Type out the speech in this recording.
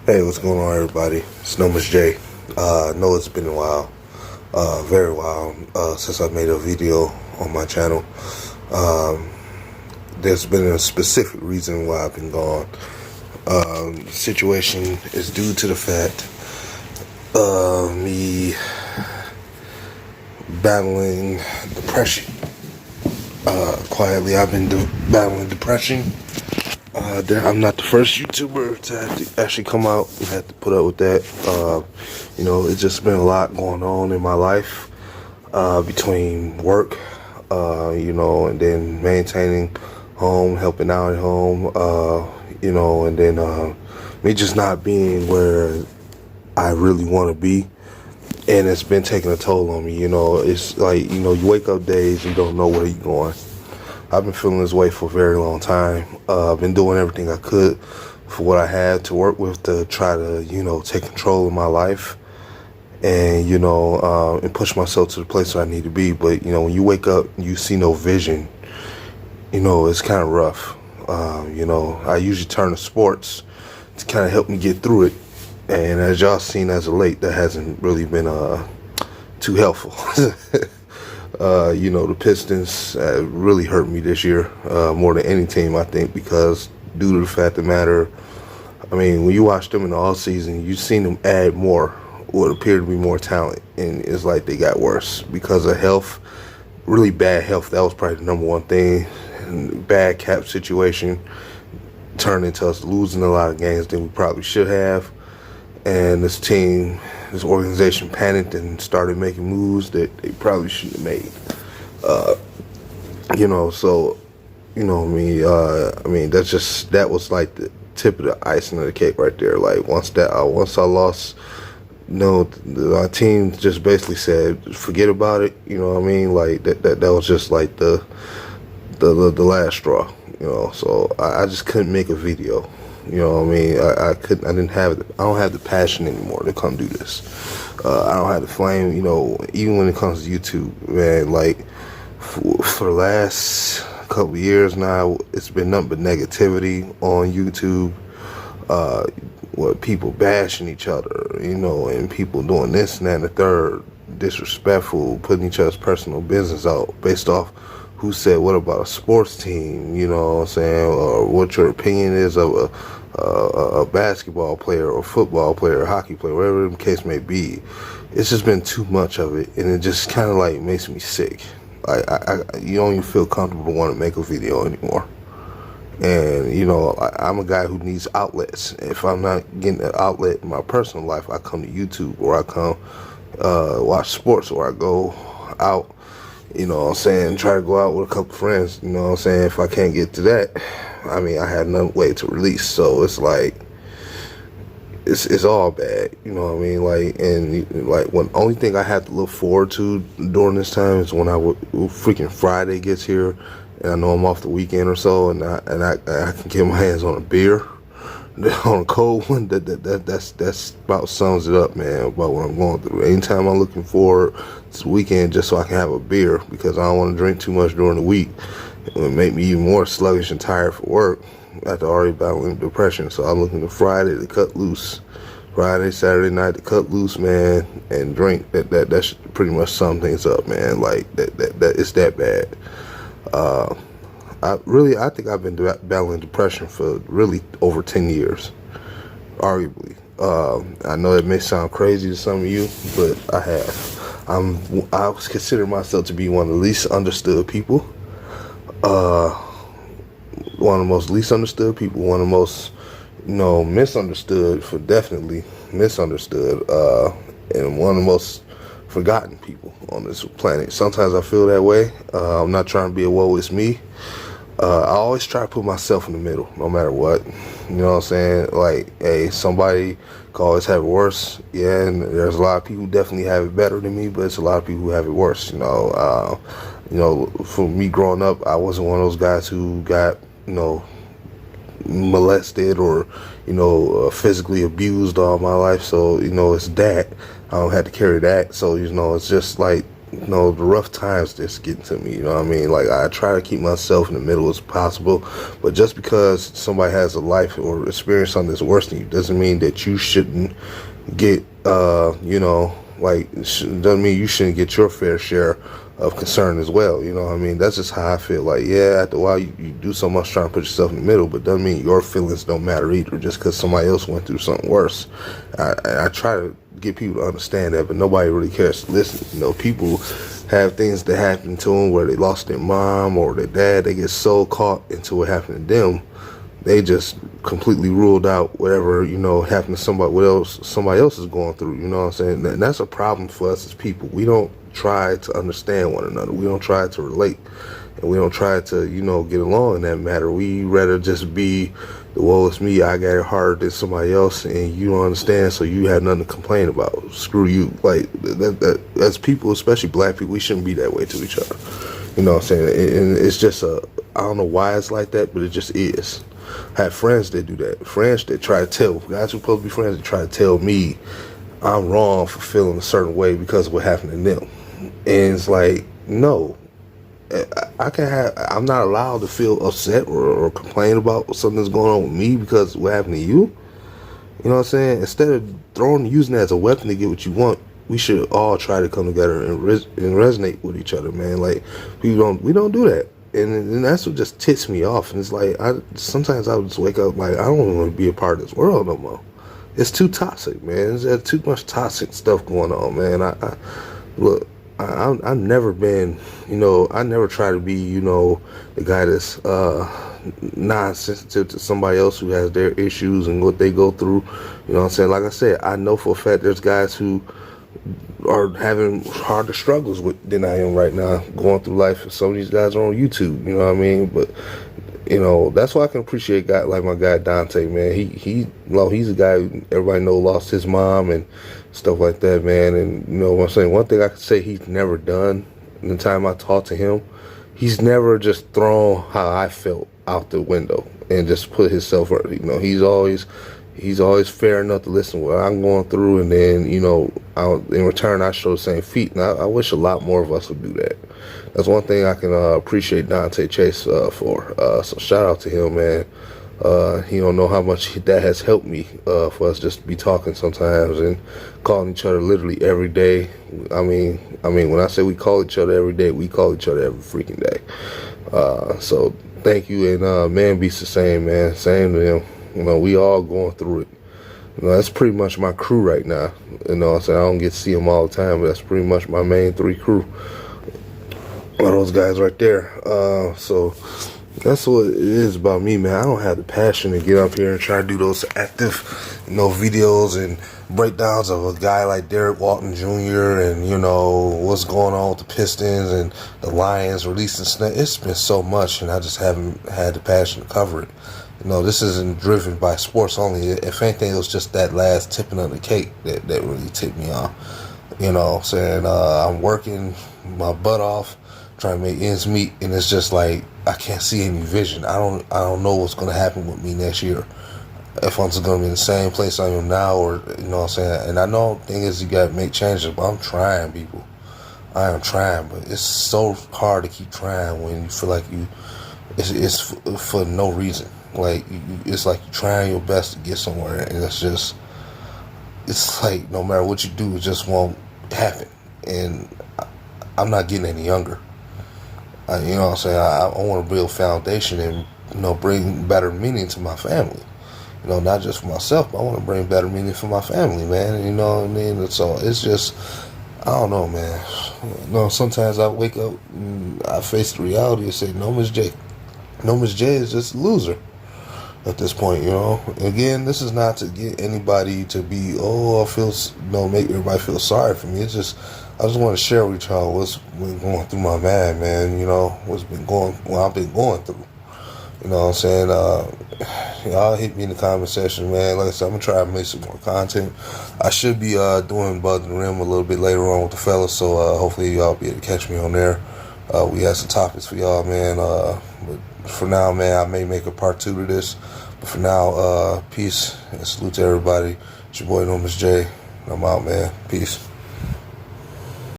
Hey, what's going on, everybody? It's NOMISJ. I know it's been a while, very while, since I made a video on my channel. There's been a specific reason why I've been gone. The situation is due to the fact of me battling depression. Quietly, I've been battling depression. I'm not the first YouTuber to have to actually come out and have to put up with that. It's just been a lot going on in my life, between work, and then maintaining home, helping out at home, and then me just not being where I really want to be. And it's been taking a toll on me. It's like, you wake up days, you don't know where you're going. I've been feeling this way for a very long time. I've been doing everything I could for what I had to work with to try to, take control of my life and, and push myself to the place where I need to be. But, when you wake up and you see no vision, it's kind of rough. I usually turn to sports to kind of help me get through it. And as y'all seen as of late, that hasn't really been too helpful. The Pistons really hurt me this year, more than any team, I think, because due to the fact of the matter, when you watch them in the off season, you've seen them add more, what appeared to be more talent, and it's like they got worse because of health, really bad health. That was probably the number one thing. And bad cap situation turned into us losing a lot of games than we probably should have. And this organization panicked and started making moves that they probably shouldn't have made. That was like the tip of the icing of the cake right there. Like once I lost, our team just basically said, forget about it. Like that was just like the last straw. So I just couldn't make a video. I don't have the passion anymore to come do this. I don't have the flame, even when it comes to YouTube, man, like for the last couple of years now, it's been nothing but negativity on YouTube. People bashing each other, and people doing this and that and the third, disrespectful, putting each other's personal business out based off who said what about a sports team, or what your opinion is of a basketball player or football player or hockey player, whatever the case may be. It's just been too much of it, and it just kind of like makes me sick. You don't even feel comfortable to want to make a video anymore. And I'm a guy who needs outlets. If I'm not getting an outlet in my personal life, I come to YouTube, or I come watch sports, or I go out, try to go out with a couple friends, if I can't get to that, I had no way to release. So it's like, it's all bad, and when only thing I have to look forward to during this time is when freaking Friday gets here, and I know I'm off the weekend or so, and I can get my hands on a beer, on a cold one. That's about sums it up, man, about what I'm going through. Anytime I'm looking forward to the weekend just so I can have a beer, because I don't want to drink too much during the week. It would make me even more sluggish and tired for work after already battling depression. So I'm looking to Friday to cut loose. Friday, Saturday night to cut loose, man, and drink. That should pretty much sum things up, man. Like that it's that bad. I think I've been battling depression for really over 10 years, arguably. I know it may sound crazy to some of you, but I have. I consider myself to be one of the least understood people. One of the most least understood people. One of the most, misunderstood, for definitely misunderstood, and one of the most forgotten people on this planet. Sometimes I feel that way. I'm not trying to be a woe is me. I always try to put myself in the middle, no matter what. You know what I'm saying? Like, hey, somebody could always have it worse. Yeah, and there's a lot of people who definitely have it better than me, but it's a lot of people who have it worse. For me growing up, I wasn't one of those guys who got, molested or, physically abused all my life. So, it's that. I don't have to carry that. So, it's just like, the rough times that's getting to me, you know what I mean? Like, I try to keep myself in the middle as possible, but just because somebody has a life or experience something that's worse than you doesn't mean that you shouldn't get, doesn't mean you shouldn't get your fair share of concern as well, you know what I mean? That's just how I feel. Like, yeah, after a while you do so much trying to put yourself in the middle, but doesn't mean your feelings don't matter either just because somebody else went through something worse. I try to get people to understand that, but nobody really cares to listen. You know, people have things that happen to them where they lost their mom or their dad. They get so caught into what happened to them, they just completely ruled out whatever, happened to somebody else is going through, you know what I'm saying? And that's a problem for us as people. We don't try to understand one another. We don't try to relate. And we don't try to, get along in that matter. We rather just be the woe is me, I got it harder than somebody else, and you don't understand, so you have nothing to complain about. Screw you. Like, that as people, especially black people, we shouldn't be that way to each other. You know what I'm saying? And it's just I don't know why it's like that, but it just is. I have friends that do that. Friends that try to tell, guys who are supposed to be friends, that try to tell me I'm wrong for feeling a certain way because of what happened to them. And it's like, no. I'm not allowed to feel upset or complain about something that's going on with me because of what happened to you. You know what I'm saying? Instead of using that as a weapon to get what you want, we should all try to come together and resonate with each other, man. Like, we don't do that. And that's what just ticks me off. And it's like, sometimes I would just wake up like, I don't want to be a part of this world no more. It's too toxic, man. There's too much toxic stuff going on, man. I've never been, I never try to be, the guy that's non-sensitive to somebody else who has their issues and what they go through. You know what I'm saying? Like I said, I know for a fact there's guys who are having harder struggles than I am right now, going through life. Some of these guys are on YouTube, you know what I mean? But, that's why I can appreciate guys like my guy Dante, man. He's a guy who everybody know lost his mom and stuff like that, man. And what I'm saying, one thing I could say he's never done in the time I talked to him, he's never just thrown how I felt out the window and just put himself, he's always fair enough to listen to what I'm going through, and then in return I show the same feet. And I wish a lot more of us would do that. That's one thing I can appreciate Dante Chase for. So shout out to him, man. He don't know how much that has helped me for us just to be talking sometimes and calling each other literally every day. I mean, when I say we call each other every day, we call each other every freaking day. So thank you, and Man Beast the same, man. Same to him. We all going through it. That's pretty much my crew right now. I don't get to see them all the time, but that's pretty much my main 3 crew. All those guys right there. So that's what it is about me, man. I don't have the passion to get up here and try to do those active, videos and breakdowns of a guy like Derek Walton Jr. and, what's going on with the Pistons and the Lions releasing snap. It's been so much, and I just haven't had the passion to cover it. This isn't driven by sports only. If anything, it was just that last tipping of the cake that really tipped me off. Saying I'm working my butt off, trying to make ends meet, and it's just like I can't see any vision. I don't know what's gonna happen with me next year. If I'm just gonna be in the same place I am now, or what I'm saying. And I know the thing is you gotta make changes, but I'm trying, people. I am trying, but it's so hard to keep trying when you feel like it's for no reason. Like it's like you're trying your best to get somewhere, and it's like no matter what you do, it just won't happen. And I'm not getting any younger. I want to build a foundation and bring better meaning to my family. Not just for myself, but I want to bring better meaning for my family, man. You know what I mean? So it's just, I don't know, man. Sometimes I wake up and I face the reality and say, NOMISJ is just a loser at this point, Again, this is not to get anybody to be, make everybody feel sorry for me. It's just, I just want to share with y'all what's been going through my mind, man. What I've been going through. What I'm saying? Y'all hit me in the comment section, man. Like I said, I'm gonna try to make some more content. I should be doing Above the Rim a little bit later on with the fellas, so hopefully y'all be able to catch me on there. We have some topics for y'all, man. But for now, man, I may make a part 2 to this. But for now, peace and salute to everybody. It's your boy NOMISJ. I'm out, man. Peace.